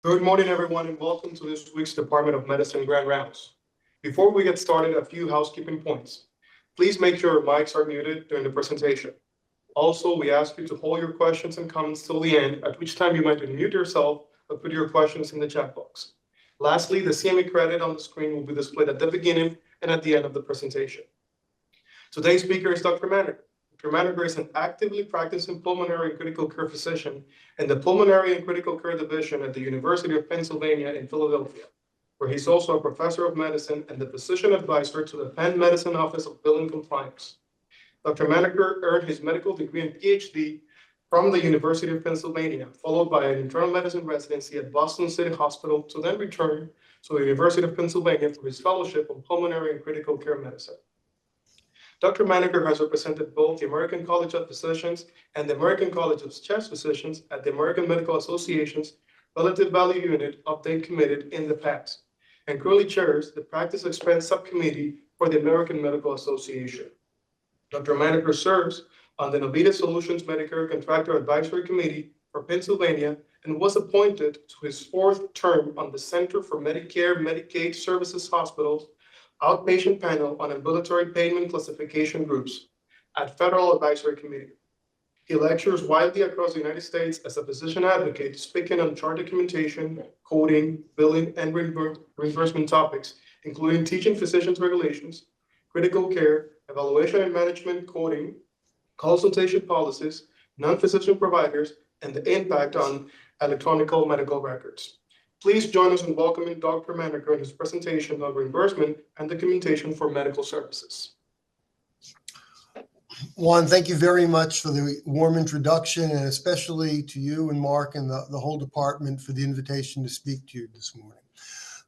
Good morning, everyone, and welcome to this week's Department of Medicine Grand Rounds. Before we get started, a few housekeeping points. Please make sure your mics are muted during the presentation. Also, we ask you to hold your questions and comments till the end, at which time you might unmute yourself or put your questions in the chat box. Lastly, the CME credit on the screen will be displayed at the beginning and at the end of the presentation. Today's speaker is Dr. Manaker. Dr. Manaker is an actively practicing pulmonary and critical care physician in the Pulmonary and Critical Care Division at the University of Pennsylvania in Philadelphia, where he's also a professor of medicine and the physician advisor to the Penn Medicine Office of Billing Compliance. Dr. Manaker earned his medical degree and PhD from the University of Pennsylvania, followed by an internal medicine residency at Boston City Hospital, to then return to the University of Pennsylvania for his fellowship on pulmonary and critical care medicine. Dr. Manaker has represented both the American College of Physicians and the American College of Chest Physicians at the American Medical Association's Relative Value Unit Update Committee in the past, and currently chairs the Practice Expense Subcommittee for the American Medical Association. Dr. Manaker serves on the Novita Solutions Medicare Contractor Advisory Committee for Pennsylvania and was appointed to his fourth term on the Center for Medicare Medicaid Services Hospitals Outpatient Panel on Ambulatory Payment Classification Groups at Federal Advisory Committee. He lectures widely across the United States as a physician advocate, speaking on chart documentation, coding, billing, and reimbursement topics, including teaching physicians regulations, critical care, evaluation and management coding, consultation policies, non-physician providers, and the impact on electronic medical records. Please join us in welcoming Dr. Manaker in his presentation on reimbursement and documentation for medical services. Juan, thank you very much for the warm introduction, and especially to you and Mark and the whole department for the invitation to speak to you this morning.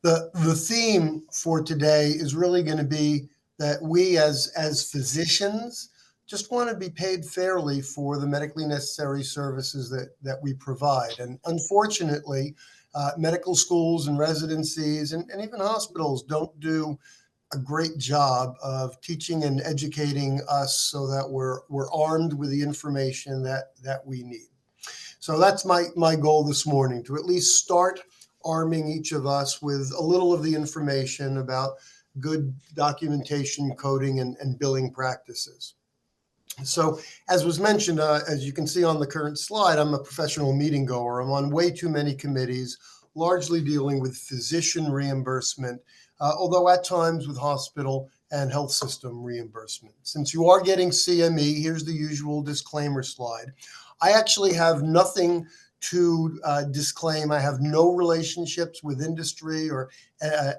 The theme for today is really going to be that we as physicians just want to be paid fairly for the medically necessary services that we provide. And unfortunately, medical schools and residencies and even hospitals don't do a great job of teaching and educating us so that we're armed with the information that we need. So that's my goal this morning, to at least start arming each of us with a little of the information about good documentation, coding, and billing practices. So as was mentioned, as you can see on the current slide, I'm a professional meeting goer. I'm on way too many committees, largely dealing with physician reimbursement, although at times with hospital and health system reimbursement. Since you are getting CME, here's the usual disclaimer slide. I actually have nothing to disclaim. I have no relationships with industry or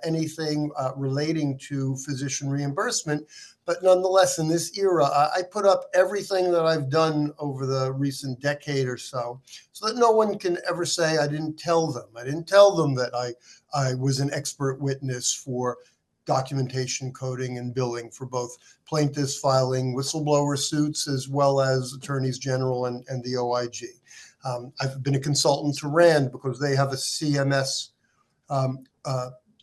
anything relating to physician reimbursement. But nonetheless, in this era, I put up everything that I've done over the recent decade or so that no one can ever say I didn't tell them. I didn't tell them that I was an expert witness for documentation, coding, and billing for both plaintiffs filing whistleblower suits as well as attorneys general and the OIG. I've been a consultant to RAND because they have a CMS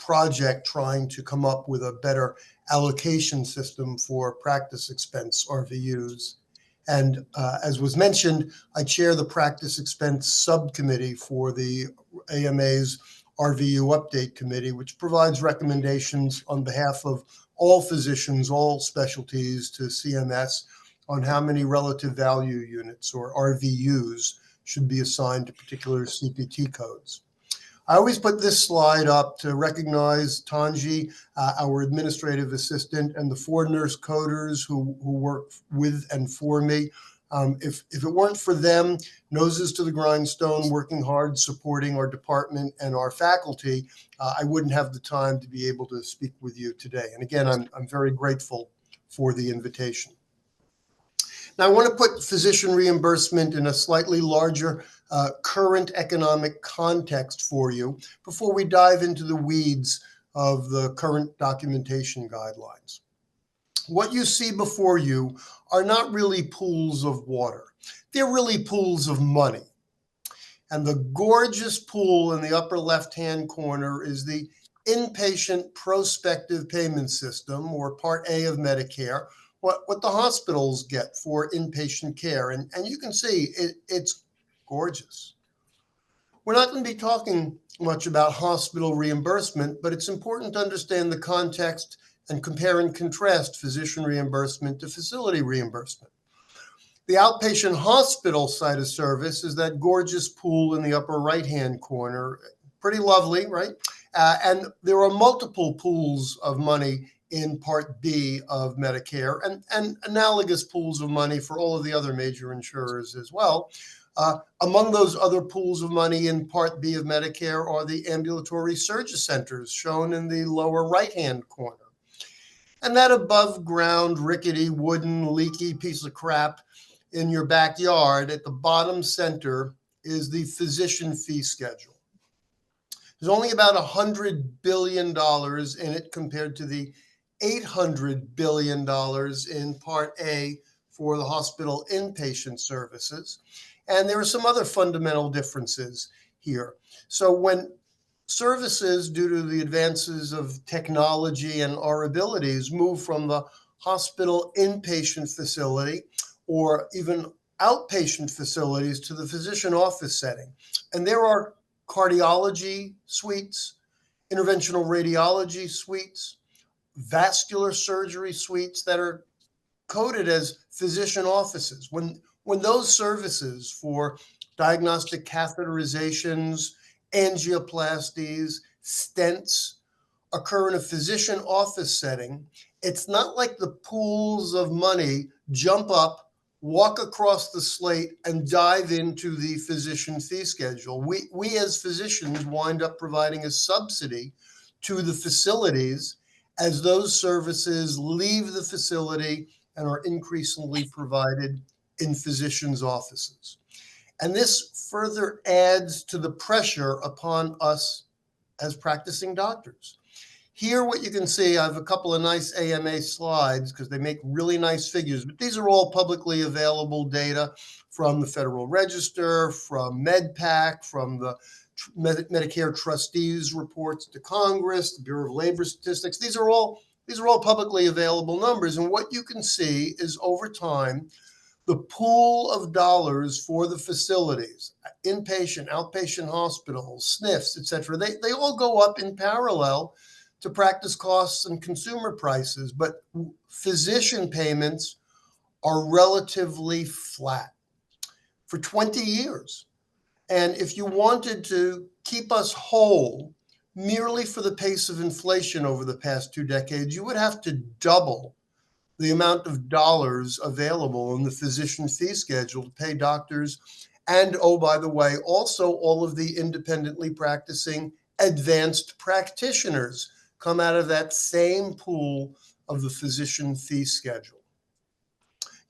project trying to come up with a better allocation system for practice expense RVUs. And as was mentioned, I chair the practice expense subcommittee for the AMA's RVU update committee, which provides recommendations on behalf of all physicians, all specialties, to CMS on how many relative value units, or RVUs, should be assigned to particular CPT codes. I always put this slide up to recognize Tanji, our administrative assistant, and the 4 nurse coders who work with and for me. If it weren't for them, noses to the grindstone, working hard, supporting our department and our faculty, I wouldn't have the time to be able to speak with you today. And again, I'm very grateful for the invitation. Now, I want to put physician reimbursement in a slightly larger current economic context for you before we dive into the weeds of the current documentation guidelines. What you see before you are not really pools of water. They're really pools of money. And the gorgeous pool in the upper left-hand corner is the inpatient prospective payment system, or Part A of Medicare, what the hospitals get for inpatient care. And you can see it's gorgeous. We're not going to be talking much about hospital reimbursement, but it's important to understand the context and compare and contrast physician reimbursement to facility reimbursement. The outpatient hospital side of service is that gorgeous pool in the upper right-hand corner. Pretty lovely, right? And there are multiple pools of money in Part B of Medicare and analogous pools of money for all of the other major insurers as well. Among those other pools of money in Part B of Medicare are the ambulatory surgery centers shown in the lower right-hand corner. And that above ground, rickety, wooden, leaky piece of crap in your backyard at the bottom center is the physician fee schedule. There's only about $100 billion in it compared to the $800 billion in Part A for the hospital inpatient services. And there are some other fundamental differences here. So when services, due to the advances of technology and our abilities, move from the hospital inpatient facility or even outpatient facilities to the physician office setting. And there are cardiology suites, interventional radiology suites, vascular surgery suites that are coded as physician offices. When those services for diagnostic catheterizations, angioplasties, stents occur in a physician office setting, it's not like the pools of money jump up, walk across the slate, and dive into the physician fee schedule. We as physicians wind up providing a subsidy to the facilities as those services leave the facility and are increasingly provided in physicians' offices. And this further adds to the pressure upon us as practicing doctors. Here, what you can see, I have a couple of nice AMA slides because they make really nice figures, but these are all publicly available data from the Federal Register, from MedPAC, from the Medicare trustees reports to Congress, the Bureau of Labor Statistics. These are all publicly available numbers. And what you can see is over time, the pool of dollars for the facilities, inpatient, outpatient hospitals, SNFs, et cetera, they all go up in parallel to practice costs and consumer prices, but physician payments are relatively flat for 20 years. And if you wanted to keep us whole merely for the pace of inflation over the past 2 decades, you would have to double the amount of dollars available in the physician fee schedule to pay doctors. And, oh, by the way, also all of the independently practicing advanced practitioners come out of that same pool of the physician fee schedule.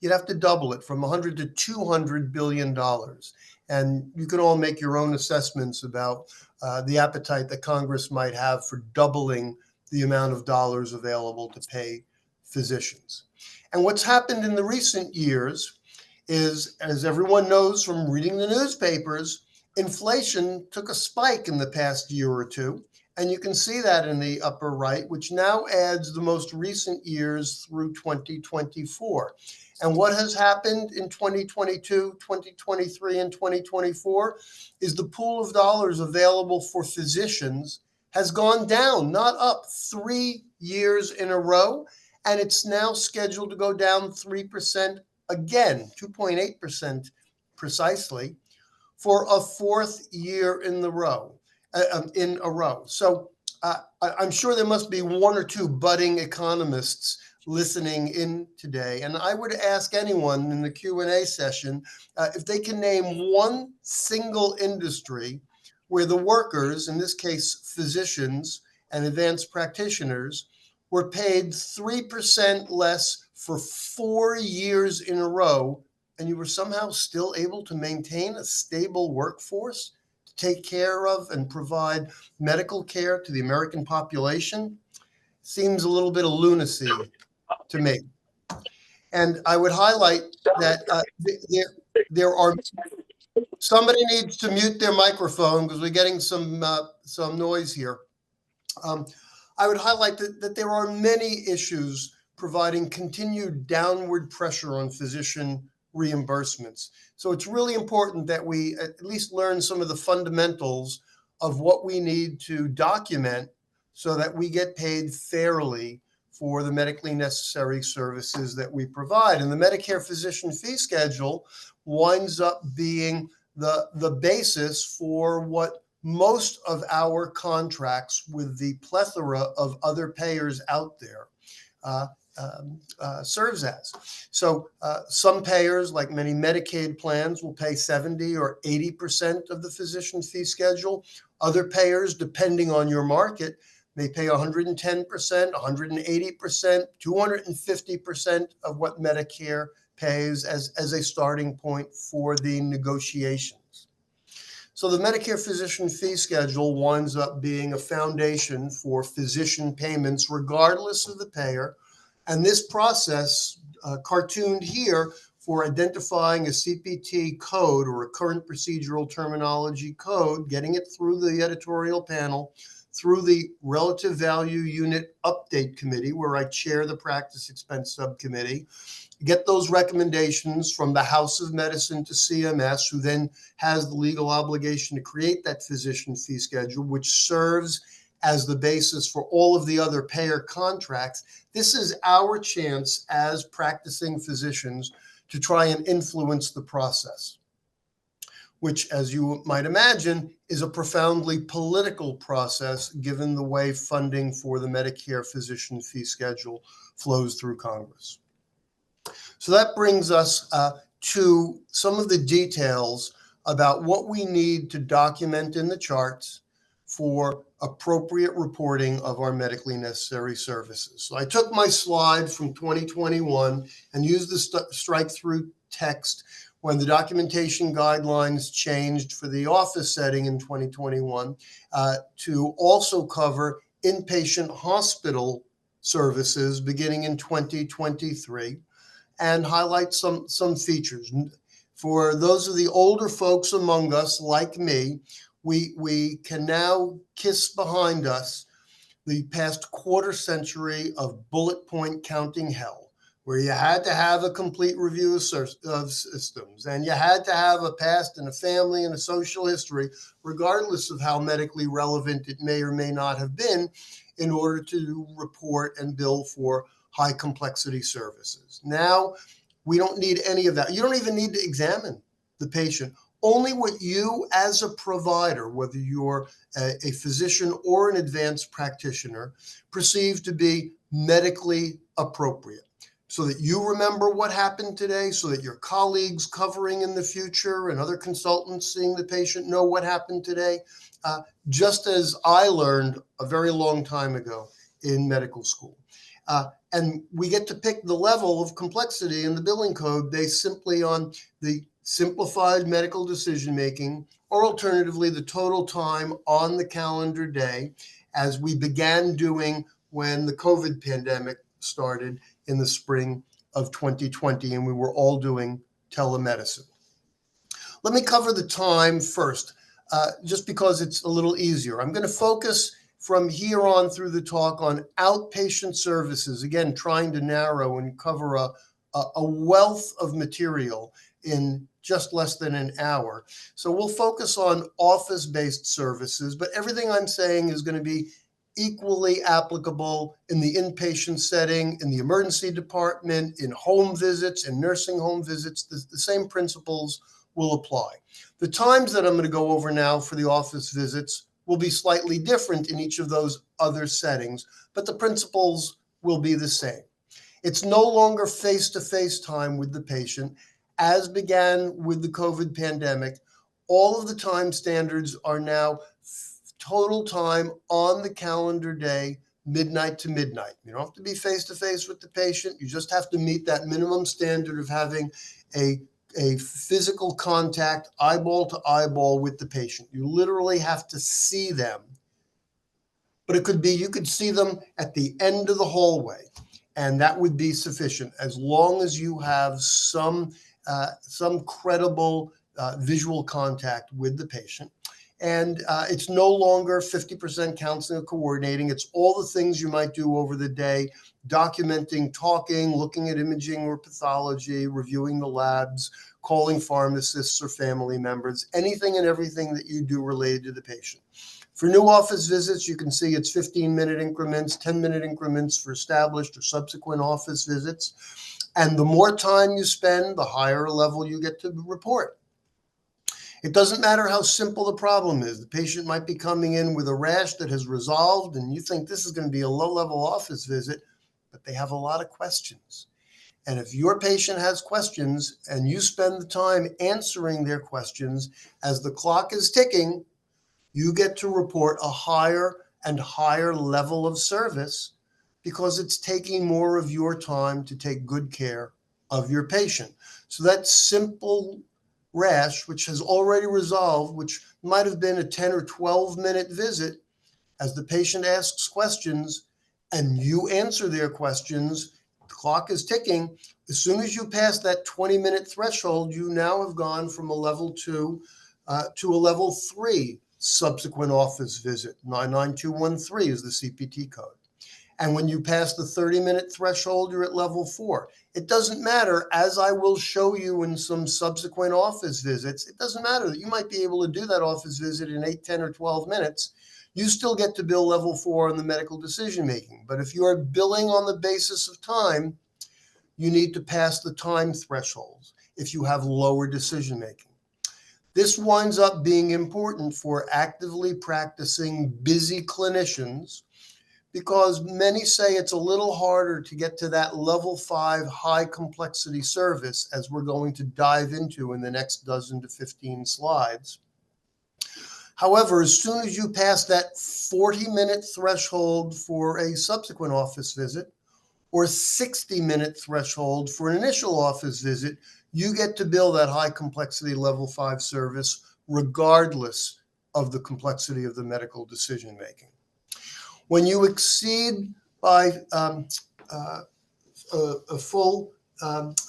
You'd have to double it from $100 to $200 billion. And you can all make your own assessments about the appetite that Congress might have for doubling the amount of dollars available to pay physicians. And what's happened in the recent years is, as everyone knows from reading the newspapers, inflation took a spike in the past year or two. And you can see that in the upper right, which now adds the most recent years through 2024. And what has happened in 2022, 2023, and 2024 is the pool of dollars available for physicians has gone down, not up, 3 years in a row. And it's now scheduled to go down 3% again, 2.8% precisely, for a 4th year in a row. So I'm sure there must be 1 or 2 budding economists listening in today. And I would ask anyone in the Q&A session if they can name one single industry where the workers, in this case, physicians and advanced practitioners, were paid 3% less for 4 years in a row, and you were somehow still able to maintain a stable workforce to take care of and provide medical care to the American population. Seems a little bit of lunacy to me. And I would highlight that there are, somebody needs to mute their microphone because we're getting some noise here. I would highlight that there are many issues providing continued downward pressure on physician reimbursements. So it's really important that we at least learn some of the fundamentals of what we need to document so that we get paid fairly for the medically necessary services that we provide. And the Medicare physician fee schedule winds up being the basis for what most of our contracts with the plethora of other payers out there serves as. So some payers, like many Medicaid plans, will pay 70 or 80% of the physician fee schedule. Other payers, depending on your market, may pay 110%, 180%, 250% of what Medicare pays as a starting point for the negotiations. So the Medicare physician fee schedule winds up being a foundation for physician payments regardless of the payer. And this process, cartooned here for identifying a CPT code or a current procedural terminology code, getting it through the editorial panel, through the Relative Value Unit Update Committee, where I chair the Practice Expense Subcommittee, get those recommendations from the House of Medicine to CMS, who then has the legal obligation to create that physician fee schedule, which serves as the basis for all of the other payer contracts. This is our chance as practicing physicians to try and influence the process, which, as you might imagine, is a profoundly political process given the way funding for the Medicare physician fee schedule flows through Congress. So that brings us to some of the details about what we need to document in the charts for appropriate reporting of our medically necessary services. So I took my slide from 2021 and used the strike-through text when the documentation guidelines changed for the office setting in 2021 to also cover inpatient hospital services beginning in 2023 and highlight some features. For those of the older folks among us, like me, we can now kiss behind us the past quarter century of bullet point counting hell, where you had to have a complete review of systems, and you had to have a past and a family and a social history, regardless of how medically relevant it may or may not have been, in order to report and bill for high complexity services. Now, we don't need any of that. You don't even need to examine the patient. Only what you as a provider, whether you're a physician or an advanced practitioner, perceive to be medically appropriate, so that you remember what happened today, so that your colleagues covering in the future and other consultants seeing the patient know what happened today, just as I learned a very long time ago in medical school. And we get to pick the level of complexity in the billing code based simply on the simplified medical decision-making, or alternatively, the total time on the calendar day, as we began doing when the COVID pandemic started in the spring of 2020, and we were all doing telemedicine. Let me cover the time first, just because it's a little easier. I'm going to focus from here on through the talk on outpatient services, again, trying to narrow and cover a wealth of material in just less than an hour. So we'll focus on office-based services, but everything I'm saying is going to be equally applicable in the inpatient setting, in the emergency department, in home visits, in nursing home visits. The same principles will apply. The times that I'm going to go over now for the office visits will be slightly different in each of those other settings, but the principles will be the same. It's no longer face-to-face time with the patient. As began with the COVID pandemic, all of the time standards are now total time on the calendar day, midnight to midnight. You don't have to be face-to-face with the patient. You just have to meet that minimum standard of having a physical contact, eyeball to eyeball with the patient. You literally have to see them. But it could be, you could see them at the end of the hallway, and that would be sufficient as long as you have some credible visual contact with the patient. And it's no longer 50% counseling or coordinating. It's all the things you might do over the day, documenting, talking, looking at imaging or pathology, reviewing the labs, calling pharmacists or family members, anything and everything that you do related to the patient. For new office visits, you can see it's 15-minute increments, 10-minute increments for established or subsequent office visits. And the more time you spend, the higher level you get to report. It doesn't matter how simple the problem is. The patient might be coming in with a rash that has resolved, and you think this is going to be a low-level office visit, but they have a lot of questions. And if your patient has questions and you spend the time answering their questions, as the clock is ticking, you get to report a higher and higher level of service because it's taking more of your time to take good care of your patient. So that simple rash, which has already resolved, which might have been a 10 or 12-minute visit, as the patient asks questions and you answer their questions, the clock is ticking. As soon as you pass that 20-minute threshold, you now have gone from a level 2 to a level 3 subsequent office visit. 99213 is the CPT code. And when you pass the 30-minute threshold, you're at level 4. It doesn't matter, as I will show you in some subsequent office visits, it doesn't matter that you might be able to do that office visit in 8, 10, or 12 minutes. You still get to bill level 4 on the medical decision making. But if you are billing on the basis of time, you need to pass the time thresholds if you have lower decision making. This winds up being important for actively practicing busy clinicians, because many say it's a little harder to get to that level 5 high complexity service, as we're going to dive into in the next dozen to 15 slides. However, as soon as you pass that 40-minute threshold for a subsequent office visit or 60-minute threshold for an initial office visit, you get to bill that high complexity level 5 service regardless of the complexity of the medical decision making. When you exceed by a full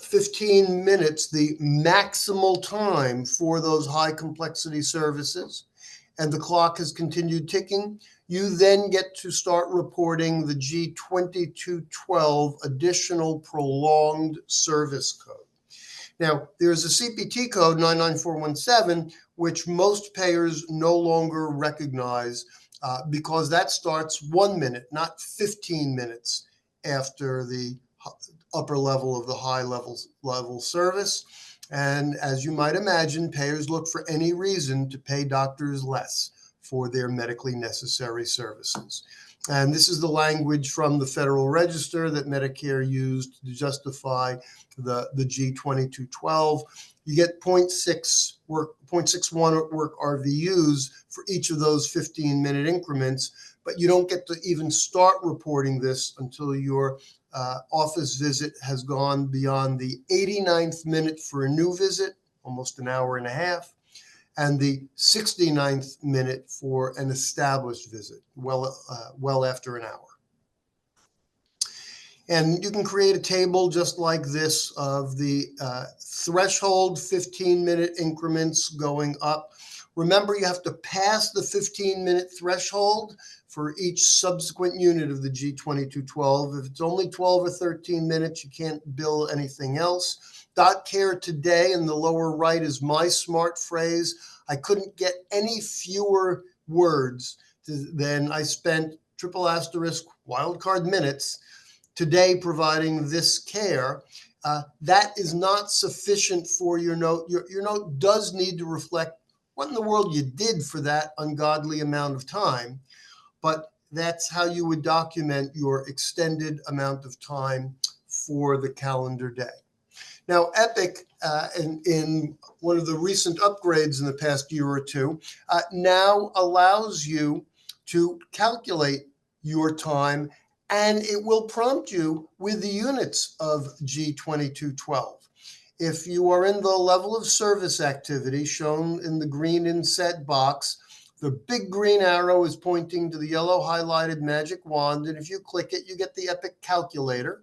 15 minutes the maximal time for those high complexity services, and the clock has continued ticking, you then get to start reporting the G2212 additional prolonged service code. Now, there's a CPT code 99417, which most payers no longer recognize because that starts 1 minute, not 15 minutes after the upper level of the high level service. And as you might imagine, payers look for any reason to pay doctors less for their medically necessary services. And this is the language from the Federal Register that Medicare used to justify the G2212. You get 0.61 work RVUs for each of those 15-minute increments, but you don't get to even start reporting this until your office visit has gone beyond the 89th minute for a new visit, almost an hour and a half, and the 69th minute for an established visit, well after an hour. And you can create a table just like this of the threshold 15-minute increments going up. Remember, you have to pass the 15-minute threshold for each subsequent unit of the G2212. If it's only 12 or 13 minutes, you can't bill anything else. .care today in the lower right is my smart phrase. I couldn't get any fewer words than I spent *** minutes today providing this care. That is not sufficient for your note. Your note does need to reflect what in the world you did for that ungodly amount of time, but that's how you would document your extended amount of time for the calendar day. Now, Epic, in one of the recent upgrades in the past year or two, now allows you to calculate your time, and it will prompt you with the units of G2212. If you are in the level of service activity shown in the green inset box, the big green arrow is pointing to the yellow highlighted magic wand, and if you click it, you get the Epic calculator.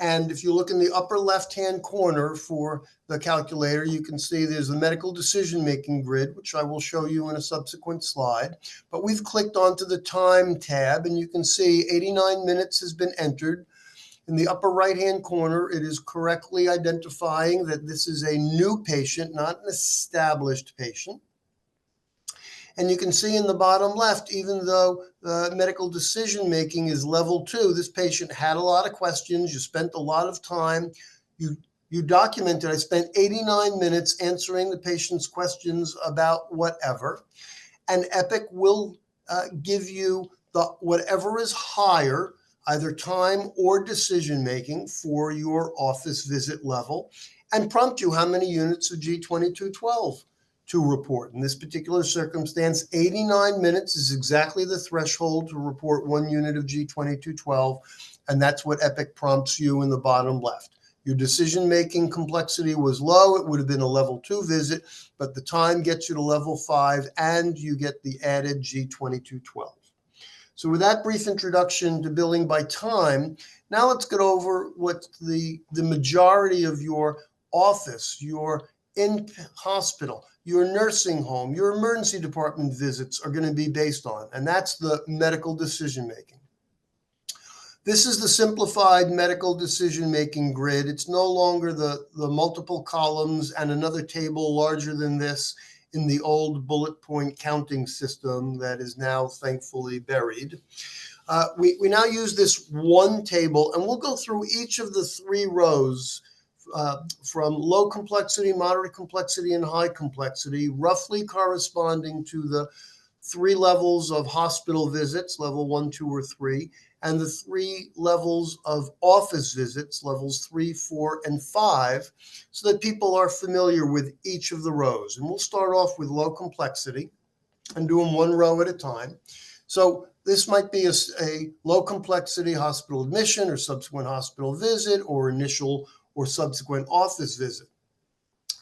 And if you look in the upper left-hand corner for the calculator, you can see there's the medical decision-making grid, which I will show you in a subsequent slide. But we've clicked onto the time tab, and you can see 89 minutes has been entered. In the upper right-hand corner, it is correctly identifying that this is a new patient, not an established patient. And you can see in the bottom left, even though medical decision-making is level 2, this patient had a lot of questions. You spent a lot of time. You documented, I spent 89 minutes answering the patient's questions about whatever. And Epic will give you whatever is higher, either time or decision-making for your office visit level, and prompt you how many units of G2212 to report. In this particular circumstance, 89 minutes is exactly the threshold to report 1 unit of G2212, and that's what Epic prompts you in the bottom left. Your decision-making complexity was low. It would have been a level 2 visit, but the time gets you to level 5, and you get the added G2212. So with that brief introduction to billing by time, now let's get over what the majority of your office, your in-hospital, your nursing home, your emergency department visits are going to be based on, and that's the medical decision-making. This is the simplified medical decision-making grid. It's no longer the multiple columns and another table larger than this in the old bullet point counting system that is now thankfully buried. We now use this one table, and we'll go through each of the 3 rows from low complexity, moderate complexity, and high complexity, roughly corresponding to the 3 levels of hospital visits, level 1, 2, or 3, and the 3 levels of office visits, levels 3, 4, and 5, so that people are familiar with each of the rows. And we'll start off with low complexity and do them 1 row at a time. So this might be a low complexity hospital admission or subsequent hospital visit or initial or subsequent office visit.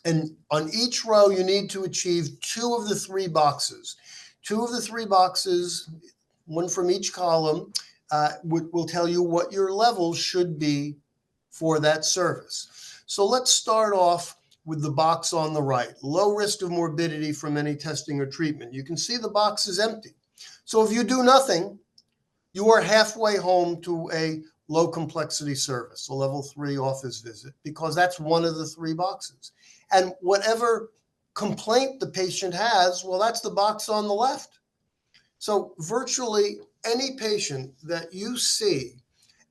And on each row, you need to achieve 2 of the 3 boxes. 2 of the 3 boxes, 1 from each column, will tell you what your level should be for that service. So let's start off with the box on the right, low risk of morbidity from any testing or treatment. You can see the box is empty. So if you do nothing, you are halfway home to a low complexity service, a level 3 office visit, because that's one of the 3 boxes. And whatever complaint the patient has, well, that's the box on the left. So virtually any patient that you see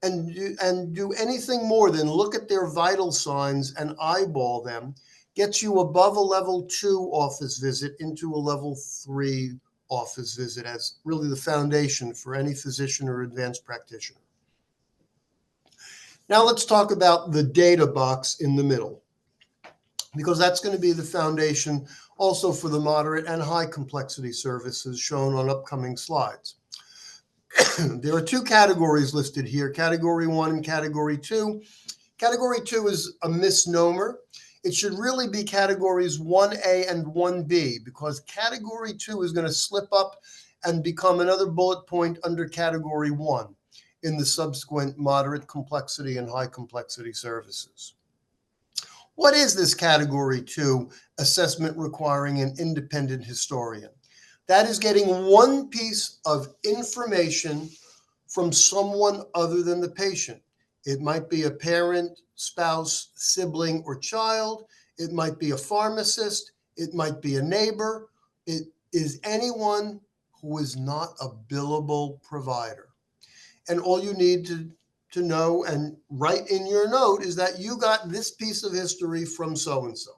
and do anything more than look at their vital signs and eyeball them gets you above a level 2 office visit into a level 3 office visit as really the foundation for any physician or advanced practitioner. Now let's talk about the data box in the middle, because that's going to be the foundation also for the moderate and high complexity services shown on upcoming slides. There are 2 categories listed here, Category 1 and Category 2. Category 2 is a misnomer. It should really be Categories 1A and 1B, because Category 2 is going to slip up and become another bullet point under Category 1 in the subsequent moderate complexity and high complexity services. What is this Category 2 assessment requiring an independent historian? That is getting 1 piece of information from someone other than the patient. It might be a parent, spouse, sibling, or child. It might be a pharmacist. It might be a neighbor. It is anyone who is not a billable provider. And all you need to know and write in your note is that you got this piece of history from so-and-so.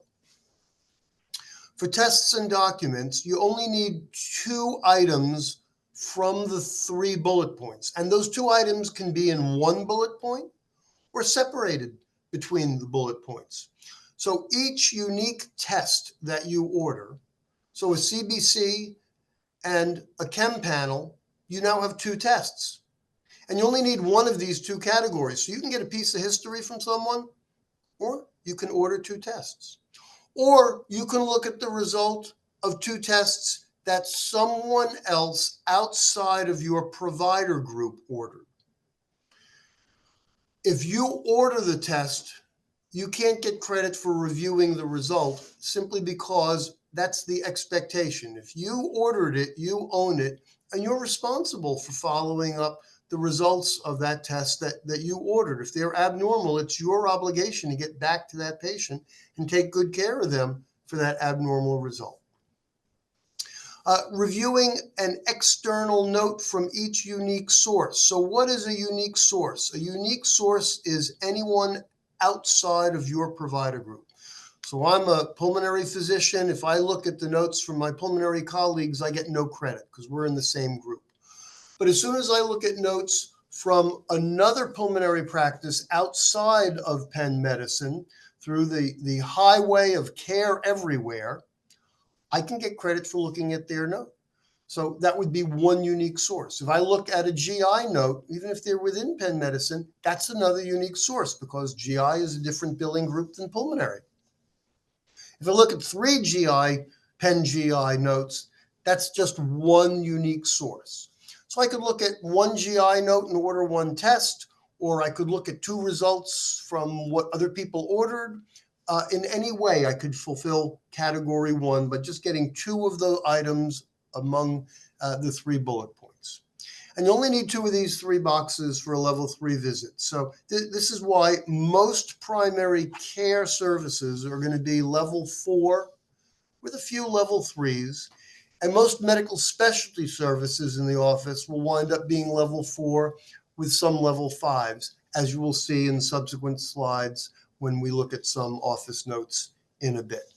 For tests and documents, you only need 2 items from the 3 bullet points. And those 2 items can be in 1 bullet point or separated between the bullet points. So each unique test that you order, so a CBC and a chem panel, you now have 2 tests. And you only need 1 of these 2 categories. So you can get a piece of history from someone, or you can order 2 tests. Or you can look at the result of 2 tests that someone else outside of your provider group ordered. If you order the test, you can't get credit for reviewing the result simply because that's the expectation. If you ordered it, you own it, and you're responsible for following up the results of that test that you ordered. If they're abnormal, it's your obligation to get back to that patient and take good care of them for that abnormal result. Reviewing an external note from each unique source. So what is a unique source? A unique source is anyone outside of your provider group. So I'm a pulmonary physician. If I look at the notes from my pulmonary colleagues, I get no credit because we're in the same group. But as soon as I look at notes from another pulmonary practice outside of Penn Medicine through the highway of care everywhere, I can get credit for looking at their note. So that would be one unique source. If I look at a GI note, even if they're within Penn Medicine, that's another unique source because GI is a different billing group than pulmonary. If I look at 3 GI, Penn GI notes, that's just one unique source. So I could look at 1 GI note and order 1 test, or I could look at 2 results from what other people ordered. In any way, I could fulfill category 1 by just getting 2 of the items among the 3 bullet points. And you only need 2 of these 3 boxes for a level 3 visit. So this is why most primary care services are going to be level 4 with a few level 3s. And most medical specialty services in the office will wind up being level 4 with some level 5s, as you will see in subsequent slides when we look at some office notes in a bit.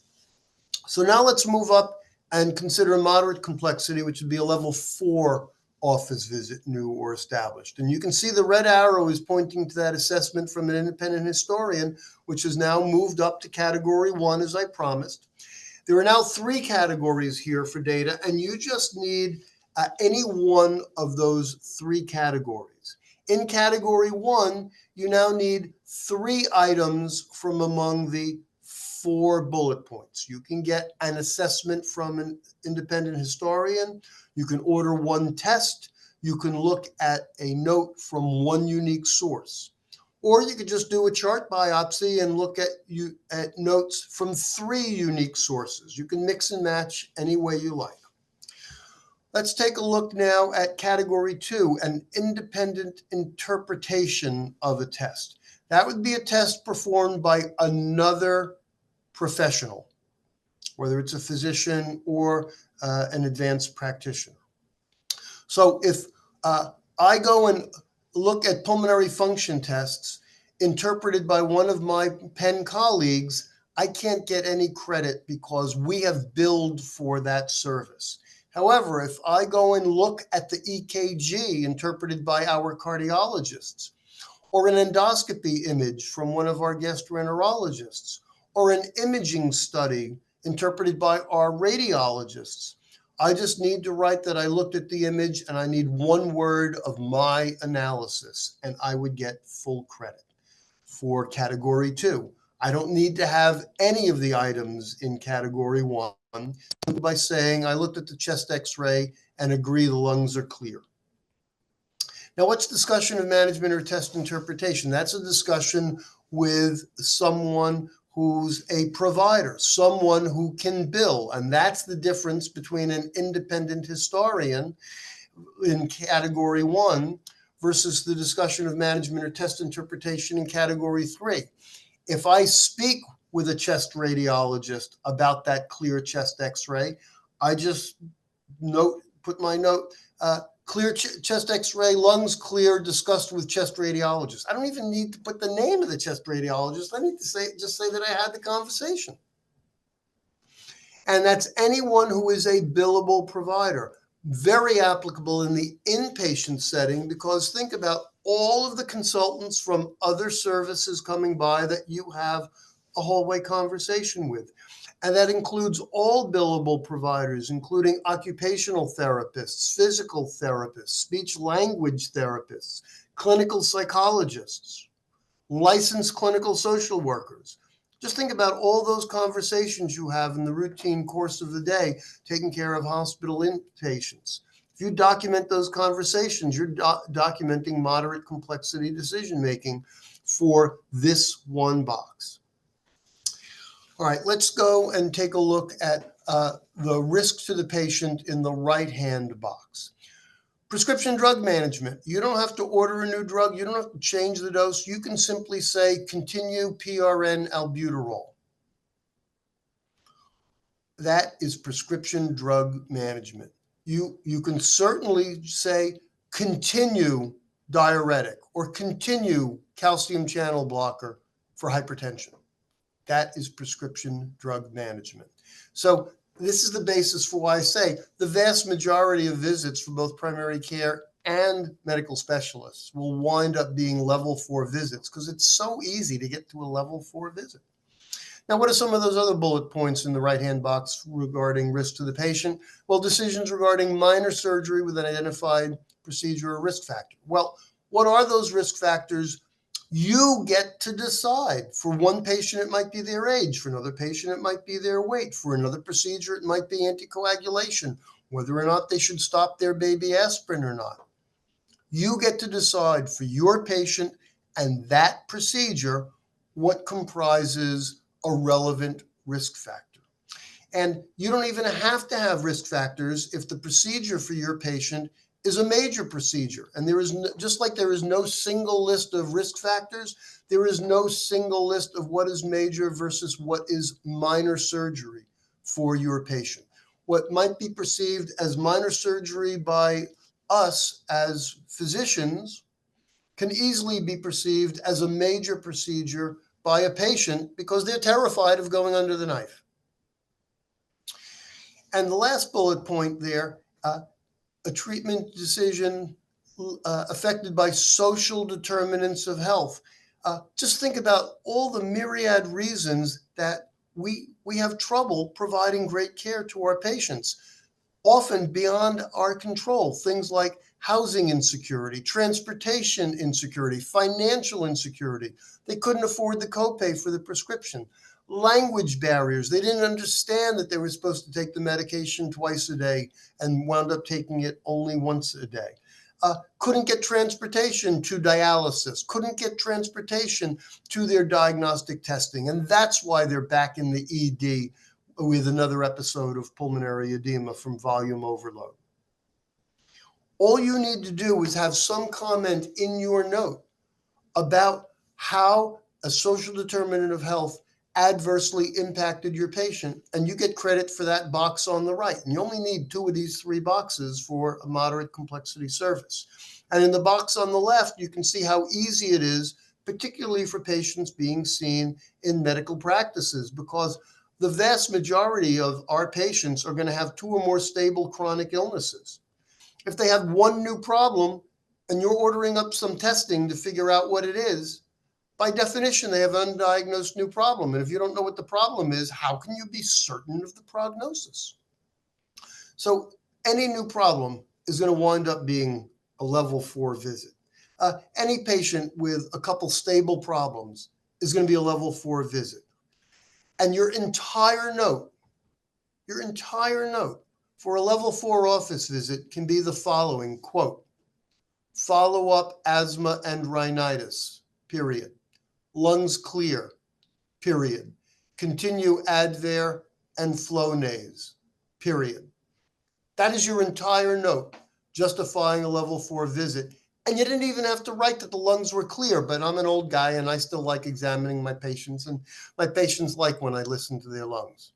So now let's move up and consider moderate complexity, which would be a level 4 office visit, new or established. And you can see the red arrow is pointing to that assessment from an independent historian, which has now moved up to category 1, as I promised. There are now 3 categories here for data, and you just need any one of those 3 categories. In category 1, you now need 3 items from among the 4 bullet points. You can get an assessment from an independent historian. You can order 1 test. You can look at a note from 1 unique source. Or you could just do a chart biopsy and look at notes from 3 unique sources. You can mix and match any way you like. Let's take a look now at category 2, an independent interpretation of a test. That would be a test performed by another professional, whether it's a physician or an advanced practitioner. So if I go and look at pulmonary function tests interpreted by one of my Penn colleagues, I can't get any credit because we have billed for that service. However, if I go and look at the EKG interpreted by our cardiologists, or an endoscopy image from one of our gastroenterologists, or an imaging study interpreted by our radiologists, I just need to write that I looked at the image and I need 1 word of my analysis, and I would get full credit. For category 2, I don't need to have any of the items in category 1 by saying I looked at the chest x-ray and agree the lungs are clear. Now, what's discussion of management or test interpretation? That's a discussion with someone who's a provider, someone who can bill. And that's the difference between an independent historian in category 1 versus the discussion of management or test interpretation in category 3. If I speak with a chest radiologist about that clear chest x-ray, I just put my note, clear chest x-ray, lungs clear, discussed with chest radiologist. I don't even need to put the name of the chest radiologist. I need to just say that I had the conversation. And that's anyone who is a billable provider. Very applicable in the inpatient setting, because think about all of the consultants from other services coming by that you have a hallway conversation with. And that includes all billable providers, including occupational therapists, physical therapists, speech language therapists, clinical psychologists, licensed clinical social workers. Just think about all those conversations you have in the routine course of the day, taking care of hospital inpatients. If you document those conversations, you're documenting moderate complexity decision-making for this one box. All right, let's go and take a look at the risk to the patient in the right-hand box. Prescription drug management. You don't have to order a new drug. You don't have to change the dose. You can simply say, continue PRN albuterol. That is prescription drug management. You can certainly say, continue diuretic or continue calcium channel blocker for hypertension. That is prescription drug management. So this is the basis for why I say the vast majority of visits for both primary care and medical specialists will wind up being level 4 visits because it's so easy to get to a level 4 visit. Now, what are some of those other bullet points in the right-hand box regarding risk to the patient? Well, decisions regarding minor surgery with an identified procedure or risk factor. Well, what are those risk factors? You get to decide. For one patient, it might be their age. For another patient, it might be their weight. For another procedure, it might be anticoagulation, whether or not they should stop their baby aspirin or not. You get to decide for your patient and that procedure what comprises a relevant risk factor. And you don't even have to have risk factors if the procedure for your patient is a major procedure. And there is just like there is no single list of risk factors, there is no single list of what is major versus what is minor surgery for your patient. What might be perceived as minor surgery by us as physicians can easily be perceived as a major procedure by a patient because they're terrified of going under the knife. And the last bullet point there, a treatment decision affected by social determinants of health. Just think about all the myriad reasons that we have trouble providing great care to our patients, often beyond our control. Things like housing insecurity, transportation insecurity, financial insecurity. They couldn't afford the copay for the prescription. Language barriers. They didn't understand that they were supposed to take the medication twice a day and wound up taking it only once a day. Couldn't get transportation to dialysis, couldn't get transportation to their diagnostic testing. And that's why they're back in the ED with another episode of pulmonary edema from volume overload. All you need to do is have some comment in your note about how a social determinant of health adversely impacted your patient, and you get credit for that box on the right. And you only need 2 of these 3 boxes for a moderate complexity service. And in the box on the left, you can see how easy it is, particularly for patients being seen in medical practices, because the vast majority of our patients are going to have 2 or more stable chronic illnesses. If they have one new problem and you're ordering up some testing to figure out what it is, by definition, they have an undiagnosed new problem. And if you don't know what the problem is, how can you be certain of the prognosis? So any new problem is going to wind up being a level 4 visit. Any patient with a couple stable problems is going to be a level 4 visit. And your entire note for a level 4 office visit can be the following, quote, follow-up asthma and rhinitis, period. Lungs clear, period. Continue Advair and Flonase, period. That is your entire note justifying a level 4 visit. And you didn't even have to write that the lungs were clear, but I'm an old guy and I still like examining my patients, and my patients like when I listen to their lungs.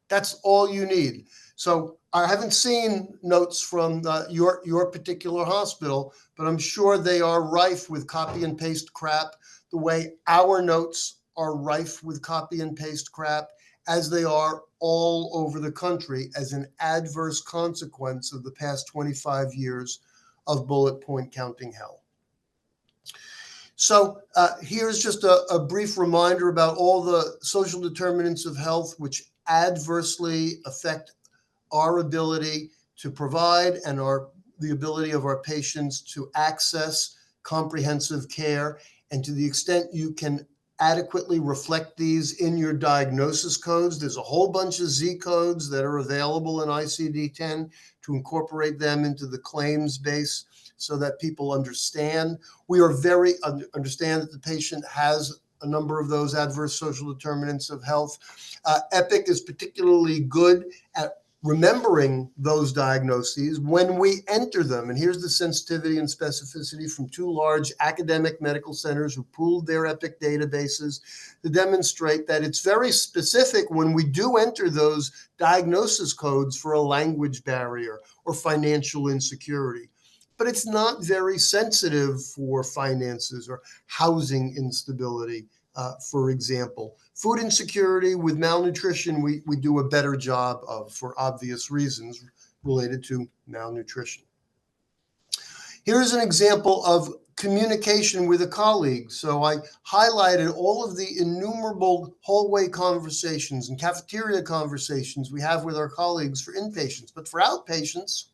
That's all you need. So I haven't seen notes from your particular hospital, but I'm sure they are rife with copy and paste crap, the way our notes are rife with copy and paste crap, as they are all over the country as an adverse consequence of the past 25 years of bullet point counting hell. So here's just a brief reminder about all the social determinants of health which adversely affect our ability to provide and the ability of our patients to access comprehensive care. And to the extent you can adequately reflect these in your diagnosis codes. There's a whole bunch of Z codes that are available in ICD-10 to incorporate them into the claims base so that people understand. We are understand that the patient has a number of those adverse social determinants of health. Epic is particularly good at remembering those diagnoses when we enter them. And here's the sensitivity and specificity from two large academic medical centers who pooled their Epic databases to demonstrate that it's very specific when we do enter those diagnosis codes for a language barrier or financial insecurity. But it's not very sensitive for finances or housing instability, for example. Food insecurity with malnutrition, we do a better job of for obvious reasons related to malnutrition. Here's an example of communication with a colleague. So I highlighted all of the innumerable hallway conversations and cafeteria conversations we have with our colleagues for inpatients. But for outpatients,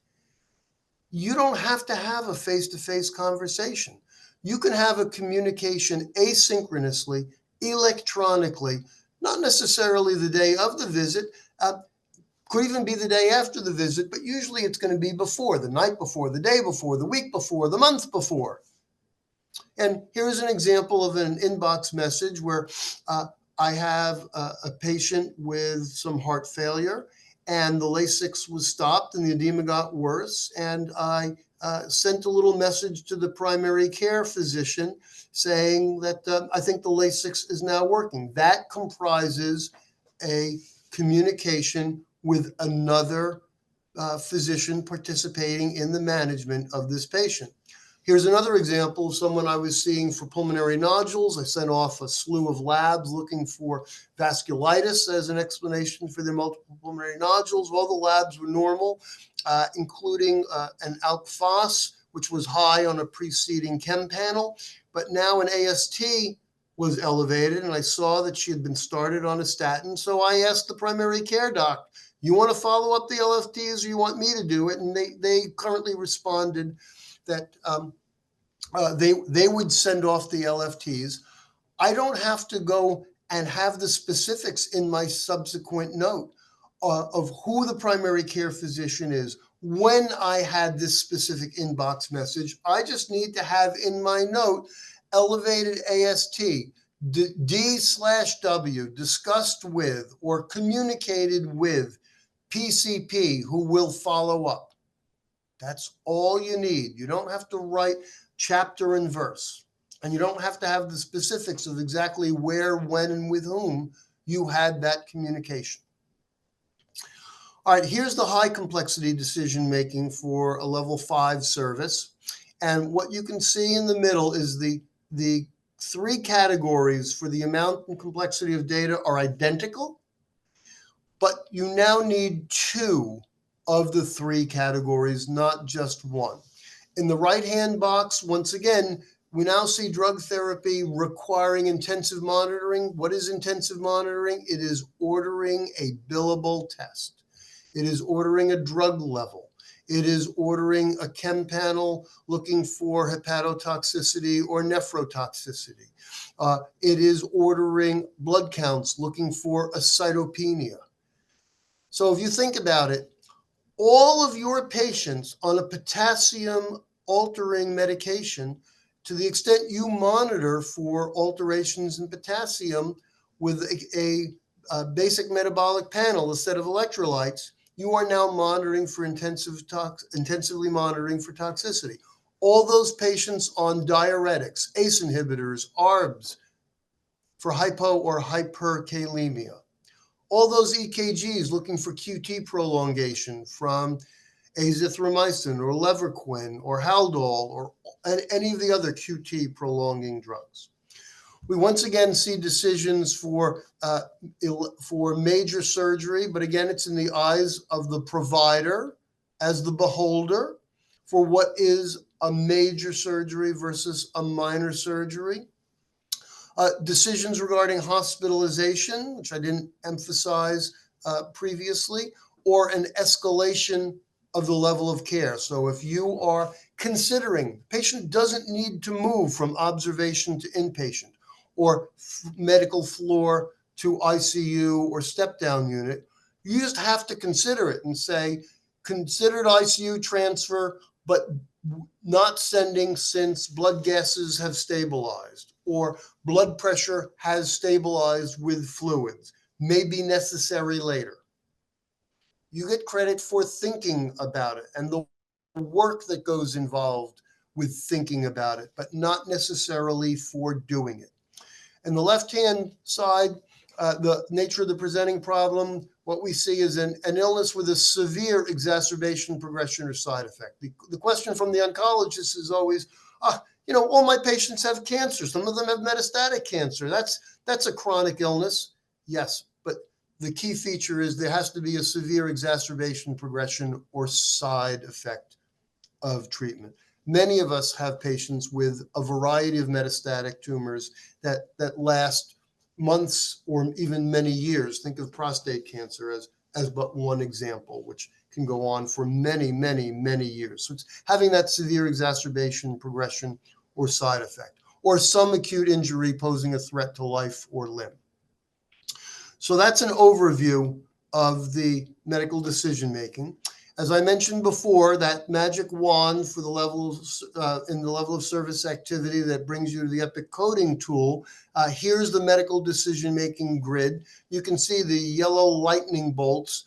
you don't have to have a face-to-face conversation. You can have a communication asynchronously, electronically, not necessarily the day of the visit, could even be the day after the visit, but usually it's going to be before, the night before, the day before, the week before, the month before. And here's an example of an inbox message where I have a patient with some heart failure, and the Lasix was stopped and the edema got worse. And I sent a little message to the primary care physician saying that I think the Lasix is now working. That comprises a communication with another physician participating in the management of this patient. Here's another example of someone I was seeing for pulmonary nodules. I sent off a slew of labs looking for vasculitis as an explanation for their multiple pulmonary nodules. All the labs were normal, including an ALK Phos, which was high on a preceding chem panel, but now an AST was elevated, and I saw that she had been started on a statin. So I asked the primary care doc, you want to follow up the LFTs or you want me to do it? And they currently responded that they would send off the LFTs. I don't have to go and have the specifics in my subsequent note of who the primary care physician is when I had this specific inbox message. I just need to have in my note elevated AST, D/W, discussed with or communicated with PCP who will follow up. That's all you need. You don't have to write chapter and verse, and you don't have to have the specifics of exactly where, when, and with whom you had that communication. All right, here's the high complexity decision making for a level 5 service. And what you can see in the middle is the three categories for the amount and complexity of data are identical, but you now need two of the three categories, not just one. In the right-hand box, once again, we now see drug therapy requiring intensive monitoring. What is intensive monitoring? It is ordering a billable test. It is ordering a drug level. It is ordering a chem panel looking for hepatotoxicity or nephrotoxicity. It is ordering blood counts looking for a cytopenia. So if you think about it, all of your patients on a potassium-altering medication, to the extent you monitor for alterations in potassium with a basic metabolic panel, a set of electrolytes, you are now monitoring for intensively monitoring for toxicity. All those patients on diuretics, ACE inhibitors, ARBs for hypo or hyperkalemia. All those EKGs looking for QT prolongation from azithromycin or Leverquin or Haldol or any of the other QT prolonging drugs. We once again see decisions for major surgery, but again, it's in the eyes of the provider as the beholder for what is a major surgery versus a minor surgery. Decisions regarding hospitalization, which I didn't emphasize previously, or an escalation of the level of care. So if you are considering, patient doesn't need to move from observation to inpatient, or medical floor to ICU or step-down unit. You just have to consider it and say, considered ICU transfer, but not sending since blood gases have stabilized or blood pressure has stabilized with fluids, may be necessary later. You get credit for thinking about it and the work that goes involved with thinking about it, but not necessarily for doing it. And the left-hand side, the nature of the presenting problem, what we see is an illness with a severe exacerbation, progression, or side effect. The question from the oncologist is always, all my patients have cancer. Some of them have metastatic cancer. That's a chronic illness. Yes, but the key feature is there has to be a severe exacerbation, progression, or side effect of treatment. Many of us have patients with a variety of metastatic tumors that last months or even many years. Think of prostate cancer as but one example, which can go on for many, many, many years. So it's having that severe exacerbation, progression, or side effect, or some acute injury posing a threat to life or limb. So that's an overview of the medical decision-making. As I mentioned before, that magic wand for the levels in the level of service activity that brings you to the Epic coding tool. Here's the medical decision-making grid. You can see the yellow lightning bolts.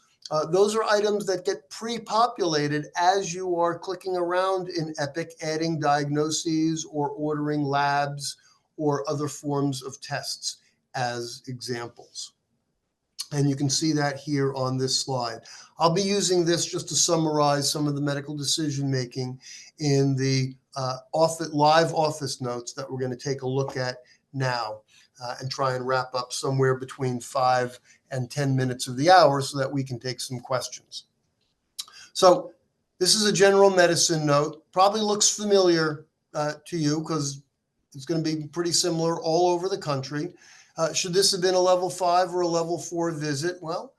Those are items that get pre-populated as you are clicking around in Epic, adding diagnoses or ordering labs or other forms of tests as examples. And you can see that here on this slide. I'll be using this just to summarize some of the medical decision-making in the live office notes that we're going to take a look at now and try and wrap up somewhere between 5 and 10 minutes of the hour so that we can take some questions. So this is a general medicine note. Probably looks familiar to you because it's going to be pretty similar all over the country. Should this have been a level 5 or a level 4 visit? Well,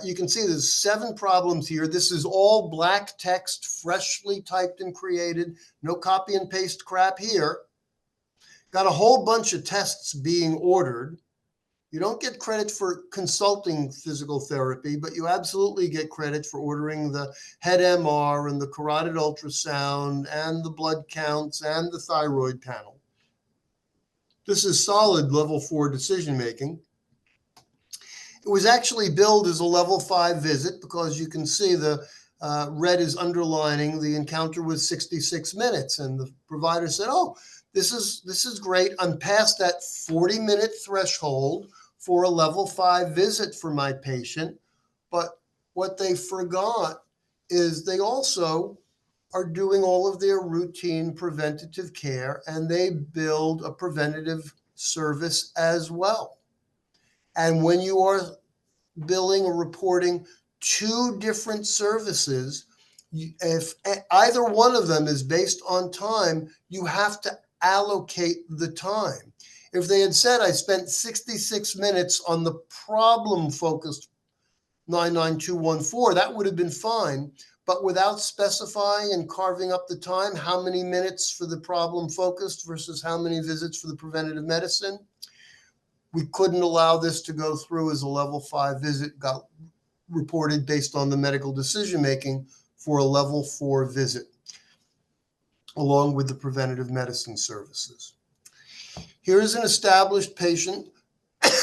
you can see there's 7 problems here. This is all black text, freshly typed and created. No copy and paste crap here. Got a whole bunch of tests being ordered. You don't get credit for consulting physical therapy, but you absolutely get credit for ordering the head MR and the carotid ultrasound and the blood counts and the thyroid panel. This is solid level 4 decision-making. It was actually billed as a level 5 visit because you can see the red is underlining the encounter was 66 minutes. And the provider said, oh, this is great. I'm past that 40-minute threshold for a level 5 visit for my patient. But what they forgot is they also are doing all of their routine preventative care, and they build a preventative service as well. And when you are billing or reporting 2 different services, if either one of them is based on time, you have to allocate the time. If they had said, I spent 66 minutes on the problem-focused 99214, that would have been fine. But without specifying and carving up the time, how many minutes for the problem focused versus how many visits for the preventative medicine, we couldn't allow this to go through as a level 5 visit, got reported based on the medical decision-making for a level 4 visit, along with the preventative medicine services. Here is an established patient